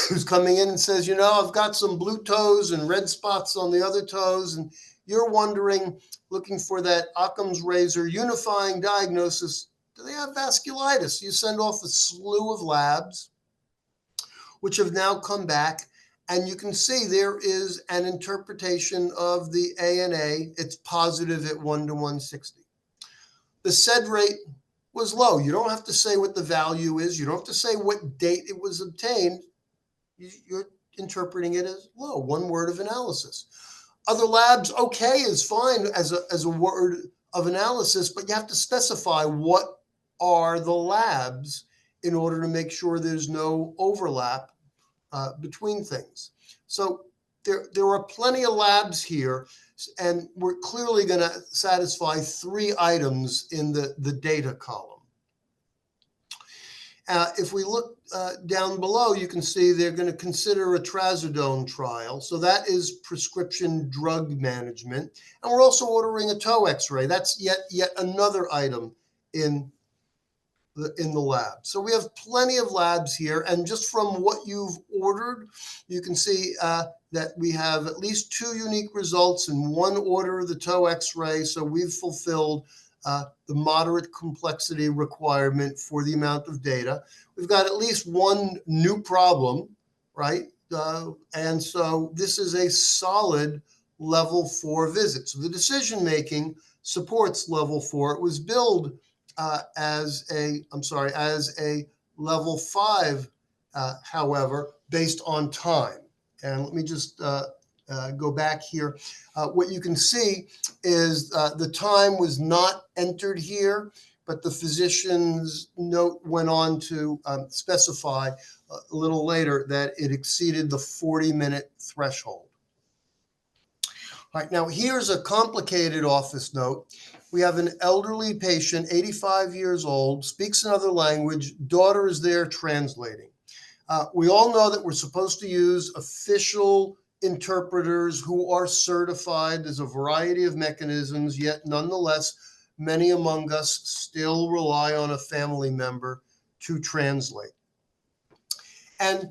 who's coming in and says, I've got some blue toes and red spots on the other toes, and you're wondering, looking for that Occam's razor unifying diagnosis, do they have vasculitis? You send off a slew of labs, which have now come back, and you can see there is an interpretation of the ANA. It's positive at 1 to 160. The SED rate was low. You don't have to say what the value is. You don't have to say what date it was obtained. You're interpreting it as low, one word of analysis. Other labs, okay, is fine as a word of analysis, but you have to specify what are the labs in order to make sure there's no overlap between things. So there are plenty of labs here, and we're clearly going to satisfy 3 items in the data column. If we look down below, you can see they're going to consider a trazodone trial. So that is prescription drug management. And we're also ordering a toe x-ray. That's yet another item in the lab. So we have plenty of labs here. And just from what you've ordered, you can see that we have at least 2 unique results in one order of the toe x-ray. So we've fulfilled the moderate complexity requirement for the amount of data. We've got at least one new problem, right? And so this is a solid level 4 visit. So the decision-making supports level 4. It was billed as a level 5, however, based on time. And let me just go back here. What you can see is the time was not entered here, but the physician's note went on to specify a little later that it exceeded the 40-minute threshold. All right, now here's a complicated office note. We have an elderly patient, 85 years old, speaks another language, daughter is there translating. We all know that we're supposed to use official interpreters who are certified. There's a variety of mechanisms, yet nonetheless, many among us still rely on a family member to translate. And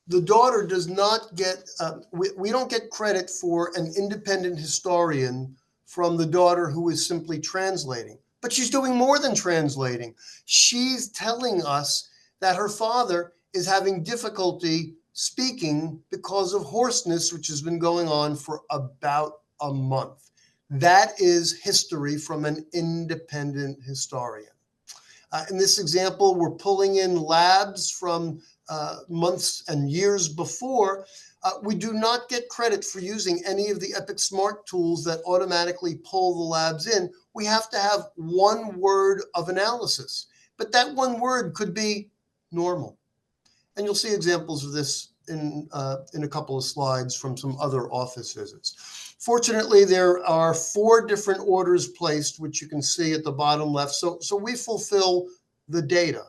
the daughter does not get, we don't get credit for an independent historian from the daughter who is simply translating. But she's doing more than translating. She's telling us that her father is having difficulty speaking because of hoarseness, which has been going on for about a month. That is history from an independent historian. In this example, we're pulling in labs from months and years before. We do not get credit for using any of the Epic Smart tools that automatically pull the labs in. We have to have one word of analysis, but that one word could be normal. And you'll see examples of this in a couple of slides from some other office visits. Fortunately, there are 4 different orders placed, which you can see at the bottom left. So we fulfill the data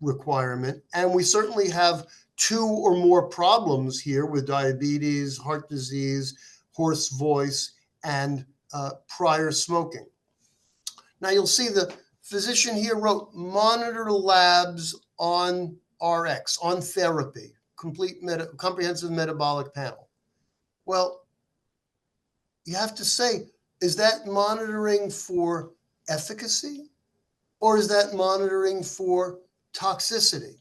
requirement, and we certainly have 2 or more problems here with diabetes, heart disease, hoarse voice, and prior smoking. Now you'll see the physician here wrote monitor labs on RX, on therapy, comprehensive metabolic panel. Well, you have to say, is that monitoring for efficacy or is that monitoring for toxicity?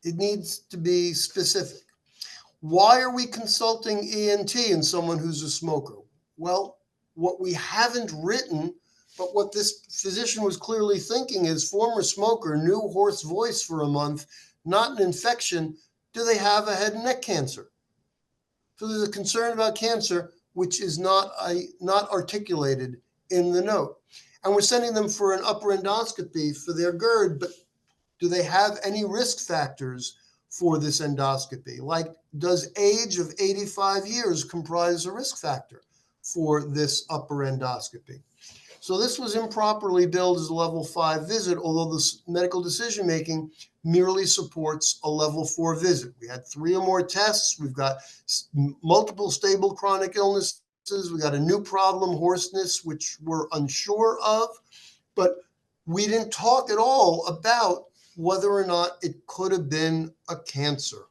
It needs to be specific. Why are we consulting ENT in someone who's a smoker? Well, what we haven't written, but what this physician was clearly thinking is former smoker, new hoarse voice for a month, not an infection. Do they have a head and neck cancer? So there's a concern about cancer, which is not articulated in the note. And we're sending them for an upper endoscopy for their GERD, but do they have any risk factors for this endoscopy? Like, does age of 85 years comprise a risk factor for this upper endoscopy? So this was improperly billed as a level 5 visit, although the medical decision-making merely supports a level 4 visit. We had 3 or more tests. We've got multiple stable chronic illnesses. We got a new problem, hoarseness, which we're unsure of, but we didn't talk at all about whether or not it could have been a cancer.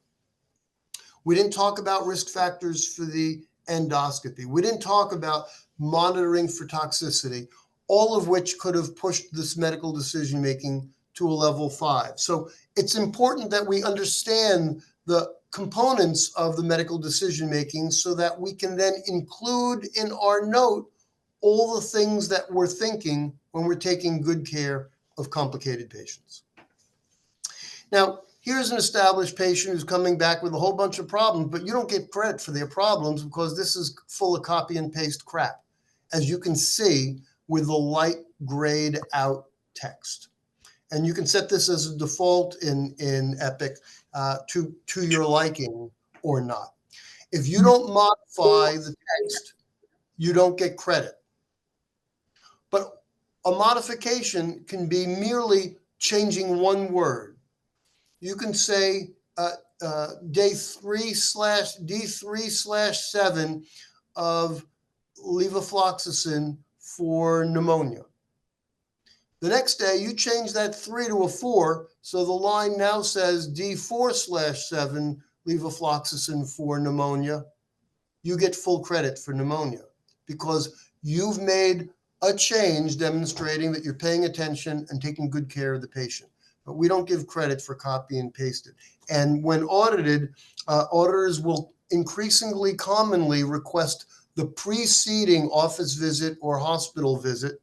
We didn't talk about risk factors for the endoscopy. We didn't talk about monitoring for toxicity, all of which could have pushed this medical decision-making to a level 5. So it's important that we understand the components of the medical decision-making so that we can then include in our note all the things that we're thinking when we're taking good care of complicated patients. Now, here's an established patient who's coming back with a whole bunch of problems, but you don't get credit for their problems because this is full of copy and paste crap, as you can see with the light grayed out text. And you can set this as a default in Epic to your liking or not. If you don't modify the text, you don't get credit. But a modification can be merely changing one word. you can say D3/7 of levofloxacin for pneumonia. The next day, you change that 3 to a 4, so the line now says D4/7 levofloxacin for pneumonia. You get full credit for pneumonia because you've made a change demonstrating that you're paying attention and taking good care of the patient. But we don't give credit for copy and pasted. And when audited, auditors will increasingly commonly request the preceding office visit or hospital visit,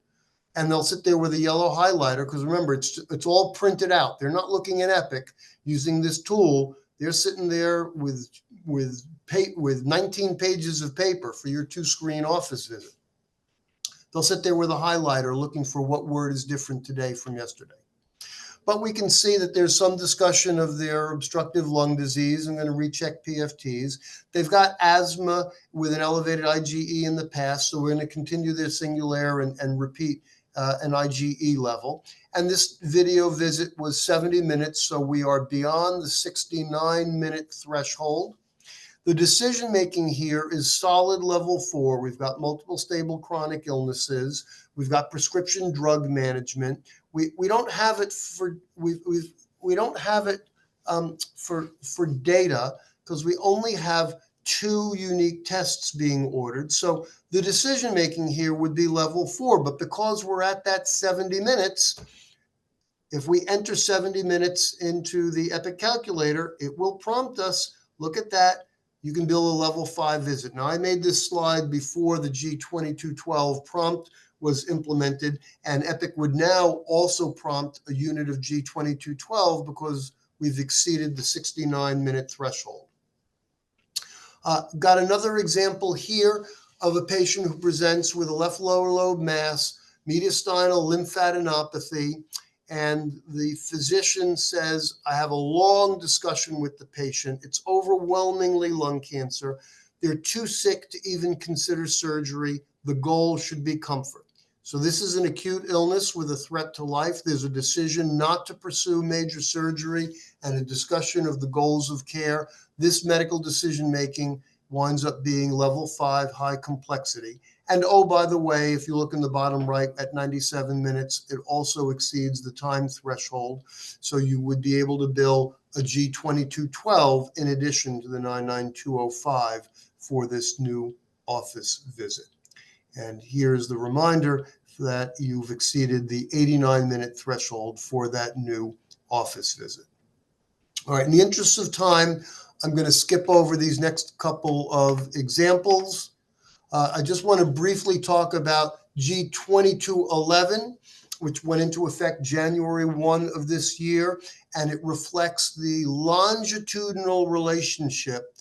and they'll sit there with a yellow highlighter because remember, it's all printed out. They're not looking at Epic using this tool. They're sitting there with 19 pages of paper for your 2-screen office visit. They'll sit there with a highlighter looking for what word is different today from yesterday. But we can see that there's some discussion of their obstructive lung disease. I'm going to recheck PFTs. They've got asthma with an elevated IgE in the past, so we're going to continue their Singulair and repeat an IgE level. And this video visit was 70 minutes, so we are beyond the 69-minute threshold. The decision-making here is solid level 4. We've got multiple stable chronic illnesses. We've got prescription drug management. We don't have it for we don't have it for data because we only have 2 unique tests being ordered. So the decision-making here would be level 4. But because we're at that 70 minutes, if we enter 70 minutes into the Epic calculator, it will prompt us, look at that. You can bill a level 5 visit. Now, I made this slide before the G2212 prompt was implemented, and Epic would now also prompt a unit of G2212 because we've exceeded the 69-minute threshold. Got another example here of a patient who presents with a left lower lobe mass, mediastinal lymphadenopathy, and the physician says, I have a long discussion with the patient. It's overwhelmingly lung cancer. They're too sick to even consider surgery. The goal should be comfort. So this is an acute illness with a threat to life. There's a decision not to pursue major surgery and a discussion of the goals of care. This medical decision-making winds up being level 5, high complexity. And oh, by the way, if you look in the bottom right at 97 minutes, it also exceeds the time threshold. So you would be able to bill a G2212 in addition to the 99205 for this new office visit. And here's the reminder that you've exceeded the 89-minute threshold for that new office visit. All right, in the interest of time, I'm going to skip over these next couple of examples. I just want to briefly talk about G2211, which went into effect January 1 of this year, and it reflects the longitudinal relationship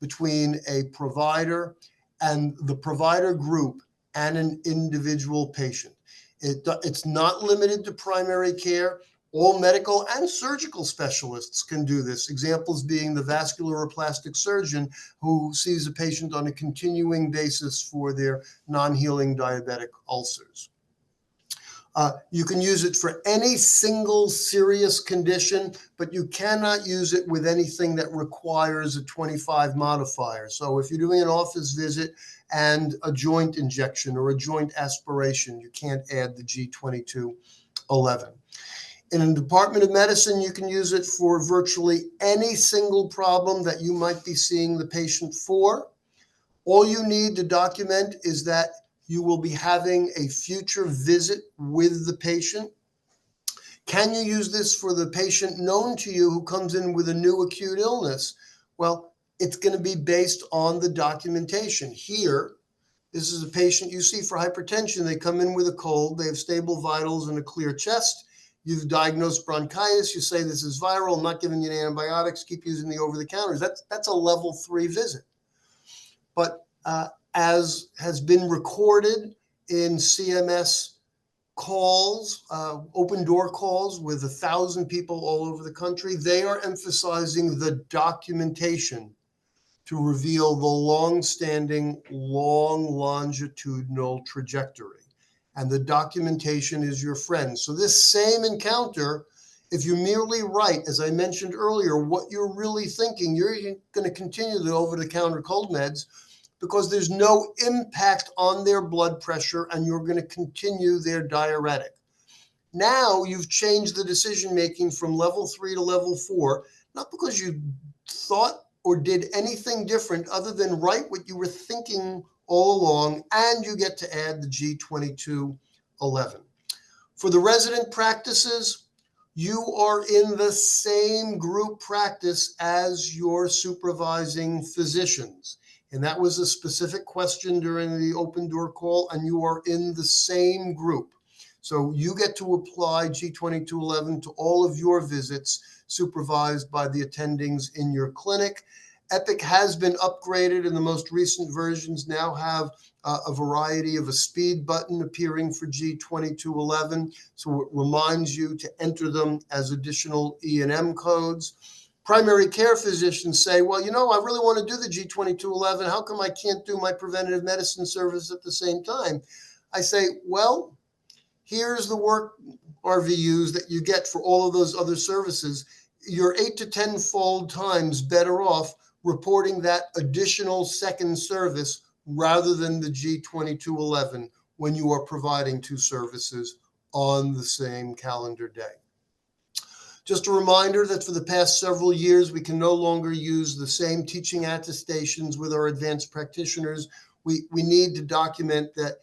between a provider and the provider group and an individual patient. It's not limited to primary care. All medical and surgical specialists can do this. Examples being the vascular or plastic surgeon who sees a patient on a continuing basis for their non-healing diabetic ulcers. You can use it for any single serious condition, but you cannot use it with anything that requires a 25 modifier. So if you're doing an office visit and a joint injection or a joint aspiration, you can't add the G2211. In a Department of Medicine, you can use it for virtually any single problem that you might be seeing the patient for. All you need to document is that you will be having a future visit with the patient. Can you use this for the patient known to you who comes in with a new acute illness? Well, it's going to be based on the documentation. Here, this is a patient you see for hypertension. They come in with a cold. They have stable vitals and a clear chest. You've diagnosed bronchitis. You say this is viral. I'm not giving you antibiotics. Keep using the over-the-counters. That's a level 3 visit. But as has been recorded in CMS calls, open door calls with 1,000 people all over the country, they are emphasizing the documentation to reveal the long-standing, long longitudinal trajectory. And the documentation is your friend. So this same encounter If you merely write, as I mentioned earlier, what you're really thinking, you're going to continue the over-the-counter cold meds because there's no impact on their blood pressure and you're going to continue their diuretic. Now you've changed the decision-making from level 3 to level 4, not because you thought or did anything different other than write what you were thinking all along, and you get to add the G2211. For the resident practices, you are in the same group practice as your supervising physicians. And that was a specific question during the open door call, and you are in the same group. So you get to apply G2211 to all of your visits supervised by the attendings in your clinic. Epic has been upgraded, and the most recent versions now have a variety of a speed button appearing for G2211. So it reminds you to enter them as additional E&M codes. Primary care physicians say, well, you know, I really want to do the G2211. How come I can't do my preventative medicine service at the same time? I say, well, here's the work RVUs that you get for all of those other services. You're 8 to 10-fold times better off reporting that additional second service rather than the G2211 when you are providing two services on the same calendar day. Just a reminder that for the past several years, we can no longer use the same teaching attestations with our advanced practitioners. We need to document that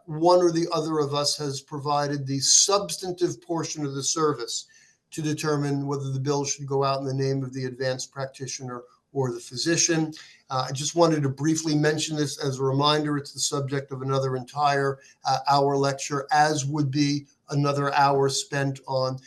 one or the other of us has provided the substantive portion of the service to determine whether the bill should go out in the name of the advanced practitioner or the physician. I just wanted to briefly mention this as a reminder. It's the subject of another entire hour lecture, as would be another hour spent on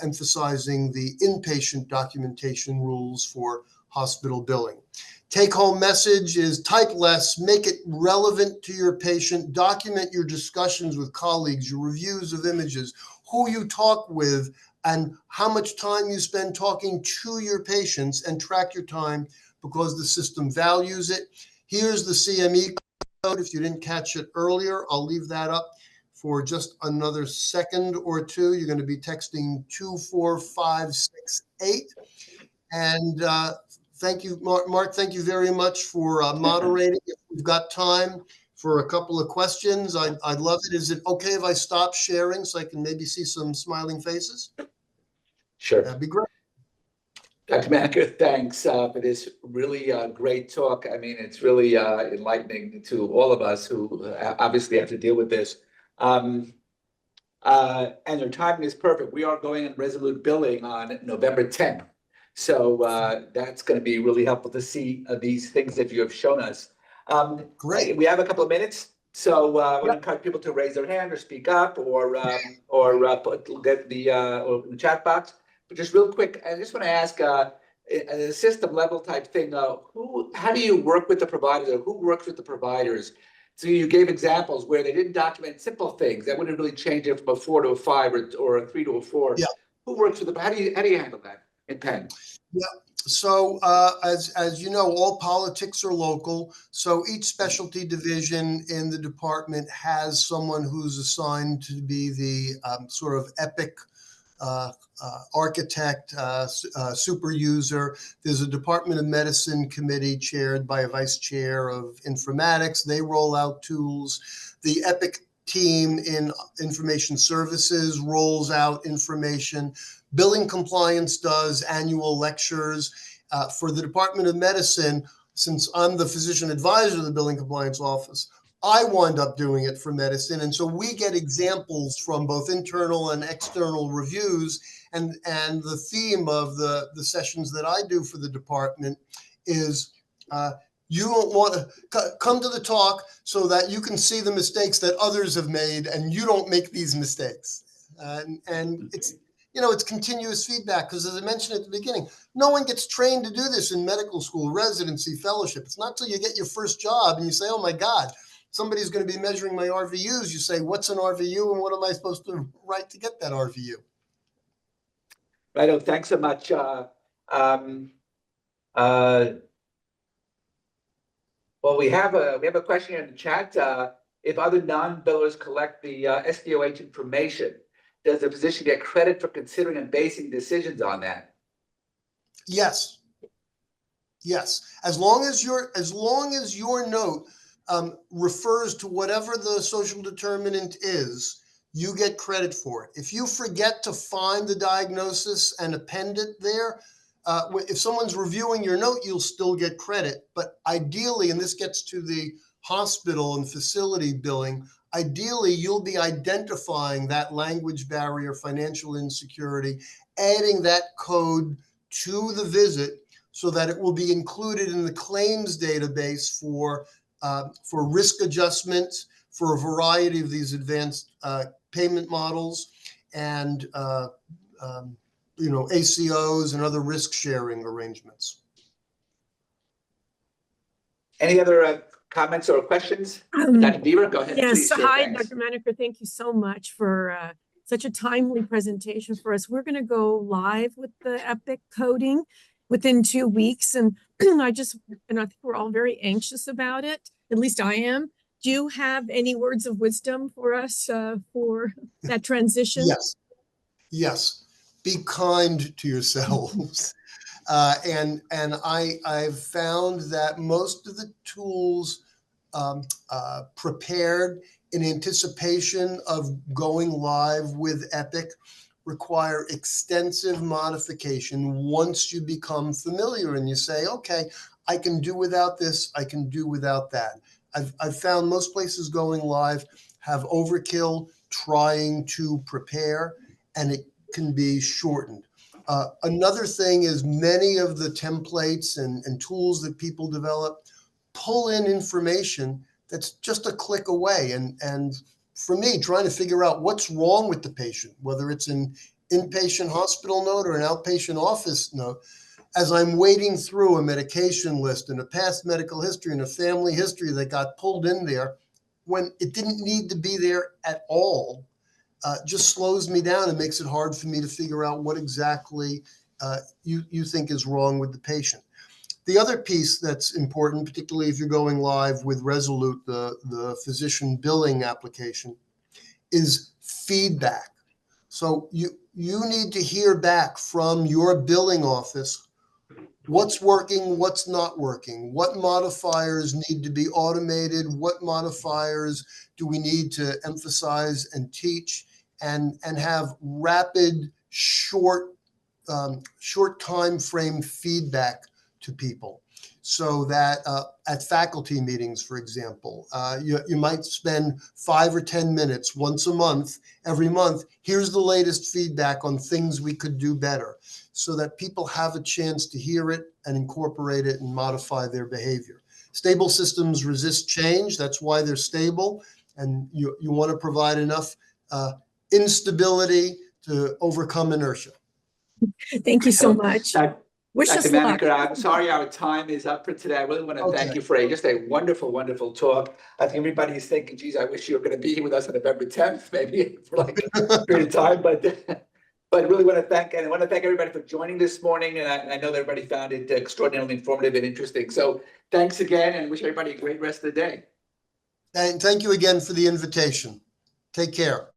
emphasizing the inpatient documentation rules for hospital billing. Take-home message is type less, make it relevant to your patient, document your discussions with colleagues, your reviews of images, who you talk with, and how much time you spend talking to your patients, and track your time because the system values it. Here's the CME code. If you didn't catch it earlier, I'll leave that up for just another second or two. You're going to be texting 24568. And thank you, Mark. Thank you very much for moderating. If we've got time for a couple of questions, I'd love it. Is it okay if I stop sharing so I can maybe see some smiling faces? Sure. That'd be great. Dr. Manaker, thanks for this really great talk. I mean, it's really enlightening to all of us who obviously have to deal with this. And your timing is perfect. We are going in resolute billing on November 10th. So that's going to be really helpful to see these things that you have shown us. Great. We have a couple of minutes. So I want to encourage people to raise their hand or speak up or get the chat box. But just real quick, I just want to ask a system level type thing. How do you work with the providers, or who works with the providers? So you gave examples where they didn't document simple things that wouldn't really change it from a 4 to a 5 or a 3 to a 4. Yeah. Who works with the? How do you handle that in Penn? Yeah. So as you know, all politics are local. So each specialty division in the department has someone who's assigned to be the sort of Epic architect, super user. There's a Department of Medicine committee chaired by a vice chair of informatics. They roll out tools. The Epic team in information services rolls out information. Billing compliance does annual lectures. For the Department of Medicine, since I'm the physician advisor of the billing compliance office, I wind up doing it for medicine. And so we get examples from both internal and external reviews. And the theme of the sessions that I do for the department is you don't want to come to the talk so that you can see the mistakes that others have made and you don't make these mistakes. And it's, you know, it's continuous feedback because, as I mentioned at the beginning, no one gets trained to do this in medical school, residency, fellowship. It's not till you get your first job and you say, oh my God, somebody's going to be measuring my RVUs. You say, what's an RVU and what am I supposed to write to get that RVU? Right. Oh, thanks so much. Well, we have a question here in the chat. If other non-billers collect the SDOH information, does the physician get credit for considering and basing decisions on that? Yes. Yes. As long as your note refers to whatever the social determinant is, you get credit for it. If you forget to find the diagnosis and append it there, if someone's reviewing your note, you'll still get credit. But ideally, and this gets to the hospital and facility billing, ideally, you'll be identifying that language barrier, financial insecurity, adding that code to the visit so that it will be included in the claims database for risk adjustments for a variety of these advanced payment models and ACOs and other risk sharing arrangements. Any other comments or questions? Dr. Deaver, go ahead. Yes, Please. Sure, hi, thanks. Dr. Manaker. Thank you so much for such a timely presentation for us. We're going to go live with the EPIC coding within 2 weeks, and I think we're all very anxious about it. At least I am. Do you have any words of wisdom for us for that transition? Yes. Be kind to yourselves. And I've found that most of the tools prepared in anticipation of going live with EPIC require extensive modification once you become familiar and you say, okay, I can do without this, I can do without that. I've found most places going live have overkill trying to prepare, and it can be shortened. Another thing is many of the templates and tools that people develop pull in information that's just a click away. And for me, trying to figure out what's wrong with the patient, whether it's an inpatient hospital note or an outpatient office note, as I'm wading through a medication list and a past medical history and a family history that got pulled in there when it didn't need to be there at all, just slows me down and makes it hard for me to figure out what exactly you think is wrong with the patient. The other piece that's important, particularly if you're going live with Resolute, the physician billing application, is feedback. So you need to hear back from your billing office what's working, what's not working, what modifiers need to be automated, what modifiers do we need to emphasize and teach, and have rapid, short time frame feedback to people. So that at faculty meetings, for example, you might spend 5 or 10 minutes once a month, every month. Here's the latest feedback on things we could do better, so that people have a chance to hear it and incorporate it and modify their behavior. Stable systems resist change. That's why they're stable. And you want to provide enough instability to overcome inertia. Thank you so much. Wish us Dr. luck. Manaker, I'm sorry our time is up for today. I really want to thank you for just a wonderful, wonderful talk. I think everybody's thinking, geez, I wish you were going to be here with us on November 10th, maybe for like a period of time. But I really want to thank everybody for joining this morning. And I know that everybody found it extraordinarily informative and interesting. So thanks again, and wish everybody a great rest of the day. And thank you again for the invitation. Take care.